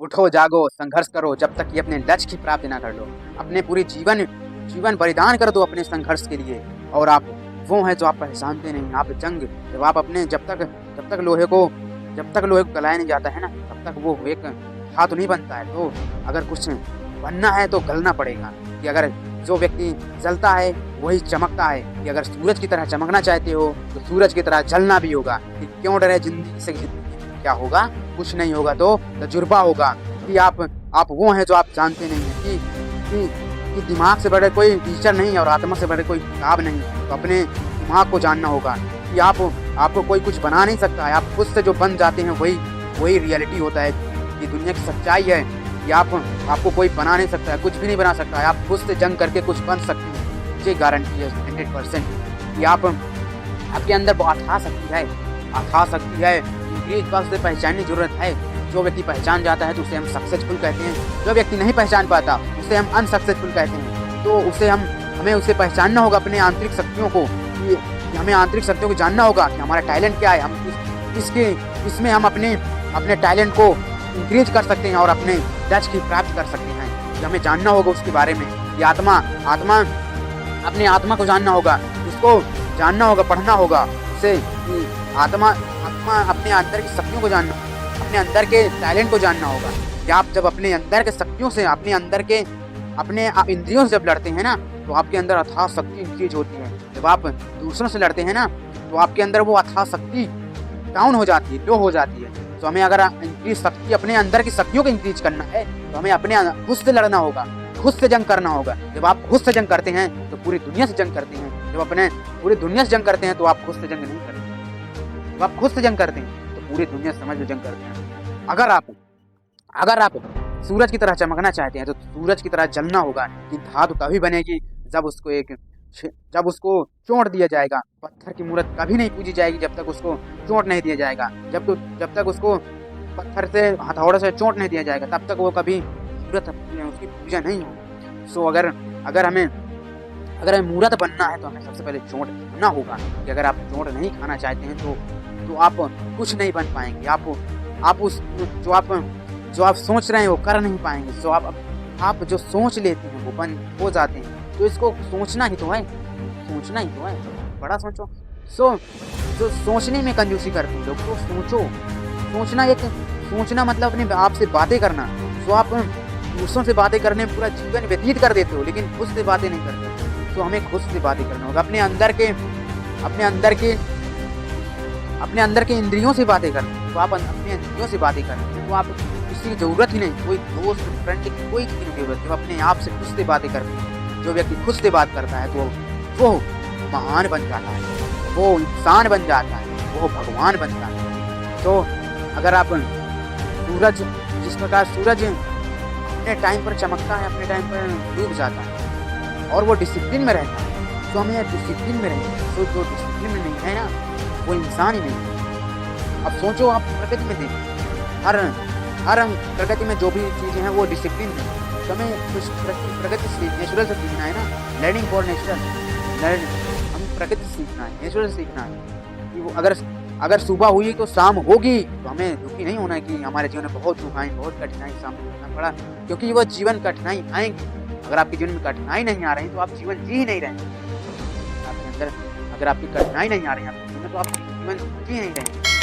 उठो जागो संघर्ष करो जब तक कि अपने लक्ष्य की प्राप्ति ना कर लो। अपने पूरे जीवन जीवन बलिदान कर दो अपने संघर्ष के लिए। और आप वो हैं जो आप पहचानते नहीं। आप जंग जब आप अपने जब तक लोहे को गलाया नहीं जाता है ना, तब तक वो एक धातु नहीं बनता है। तो अगर कुछ बनना है तो गलना पड़ेगा। कि अगर जो व्यक्ति जलता है वही चमकता है। कि अगर सूरज की तरह चमकना चाहते हो तो सूरज की तरह जलना भी होगा। कि क्यों डरे जिंदगी से, जिंदगी क्या होगा, कुछ नहीं होगा तो तजुर्बा होगा। कि आप वो हैं जो आप जानते नहीं हैं। कि दिमाग से बड़े कोई टीचर नहीं और आत्मा से बड़े कोई किताब नहीं। तो अपने दिमाग को जानना होगा कि आपको कोई कुछ बना नहीं सकता है। आप खुद से जो बन जाते हैं वही रियलिटी होता है। ये दुनिया की सच्चाई है कि आपको कोई बना नहीं सकता है, कुछ भी नहीं बना सकता है। आप खुद से जंग करके कुछ बन सकते हैं। ये गारंटी है 100% कि आपके अंदर वो अथाह शक्ति है। इस बात से पहचानने की जरूरत है। जो व्यक्ति पहचान जाता है तो उसे हम सक्सेसफुल कहते हैं। जो व्यक्ति नहीं पहचान पाता उसे हम अनसक्सेसफुल कहते हैं। तो हमें उसे पहचानना होगा अपने आंतरिक शक्तियों को। कि हमें आंतरिक शक्तियों को जानना होगा कि हमारा टैलेंट क्या है। हम इसमें हम अपने टैलेंट को इंक्रीज कर सकते हैं और अपने लक्ष्य की प्राप्ति कर सकते हैं। हमें जानना होगा उसके बारे में। कि अपने आत्मा को जानना होगा, उसको जानना होगा, पढ़ना होगा उसे। आत्मा अपने अंदर की शक्तियों को जानना, अपने अंदर के टैलेंट को जानना होगा। कि आप जब अपने अंदर के शक्तियों से अपने इंद्रियों से जब लड़ते हैं ना, तो आपके अंदर अथाह शक्ति इंक्रीज होती है। जब आप दूसरों से लड़ते हैं ना, तो आपके अंदर वो अथाह शक्ति डाउन हो जाती है, लो हो जाती है। तो हमें अगर इंक्रीज शक्ति, अपने अंदर की शक्तियों को इंक्रीज करना है, तो हमें अपने खुद से लड़ना होगा, खुद से जंग करना होगा। जब आप खुद से जंग करते हैं तो पूरी दुनिया से जंग करते हैं। जब अपने पूरी दुनिया से जंग करते हैं तो आप खुद से जंग नहीं करते। जब आप खुद से जंग करते हैं तो पूरी दुनिया से समझ लो जंग करते हैं। अगर आप सूरज की तरह चमकना चाहते हैं तो सूरज की तरह जलना होगा। कि धातु तभी बनेगी जब उसको चोट दिया जाएगा। पत्थर की मूर्त कभी नहीं पूजी जाएगी जब तक उसको चोट नहीं दिया जाएगा। जब तक उसको पत्थर से, हथौड़े से चोट नहीं दिया जाएगा, तब तक वो कभी मूर्त उसकी पूजा नहीं होगी। सो अगर हमें मूर्त बनना है तो हमें सबसे पहले चोट खाना होगा। कि अगर आप चोट नहीं खाना चाहते हैं तो आप कुछ नहीं बन पाएंगे। आप उस जो आप सोच रहे हैं वो कर नहीं पाएंगे। सो आप जो सोच लेते हैं वो हो जाते हैं। तो इसको सोचना ही तो है, बड़ा सोचो। जो सोचने में कंजूसी करते हैं लोग, तो सोचना मतलब अपने आप से बातें करना। तो आप दूसरों से बातें करने में पूरा जीवन व्यतीत कर देते हो, लेकिन खुद से बातें नहीं करते। तो हमें खुद से बातें करना होगा। अपने अंदर के इंद्रियों से बातें करते हैं। तो आप अपने इंद्रियों से बातें करते हैं तो आप किसी की जरूरत ही नहीं, कोई दोस्त फ्रेंड की कोई किसी की जरूरत नहीं। अपने आप से खुद से बातें करते हैं। जो व्यक्ति खुद से बात करता है तो वो महान बन जाता है, वो इंसान बन जाता है, वो भगवान बन जाता है। तो अगर आप जिस प्रकार सूरज अपने टाइम पर चमकता है, अपने टाइम पर डूब जाता है और वो डिसिप्लिन में रहता है, तो हमें डिसिप्लिन में रहेंगे। तो जो डिसिप्लिन में नहीं है ना, वो इंसान ही नहीं है। अब सोचो, आप प्रकृति में देखो, हर प्रकृति में जो भी चीज़ें हैं वो डिसिप्लिन में। तो हमें कुछ प्रकृति से, नेचुरल से सीखना है ना। लर्निंग फॉर नेचुरल, हमें प्रकृति से सीखना है, नेचुरल से सीखना है। कि वो अगर सुबह हुई तो शाम होगी, तो हमें दुखी नहीं होना है कि हमारे जीवन में बहुत दुख आए, बहुत कठिनाई सामने करना पड़ा। क्योंकि वो जीवन कठिनाई आएंगी। अगर आपके जीवन में कठिनाई नहीं आ रही तो आप जीवन जी ही नहीं रहे। आपके अंदर अगर आपकी कठिनाई नहीं आ रही है आपके जीवन में, तो आप जीवन जी नहीं रहे।